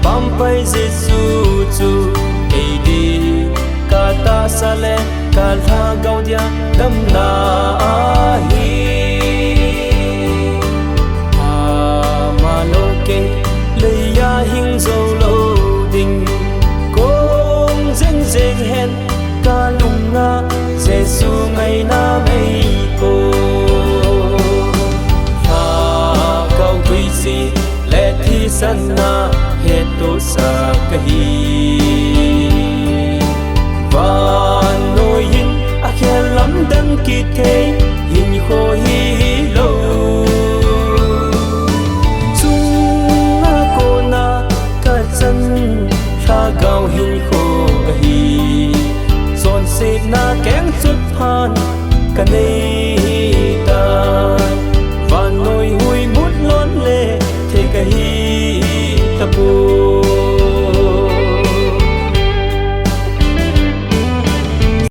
Pampai Jesu chu Eidi kata sale kalha gaudia dam na hi amaloke leya hing zo lo ding kong zeng zeng hen kalunga Jesu ngai na mei ko ha kau kui si le thi san na to sa kahi van noin a khelam dan ki the hin kho hi lo chung na ko na ka chan tha gao hin kho hi son se na keng chut phan ka nei ta van noi hui mut lon le the kahi tapu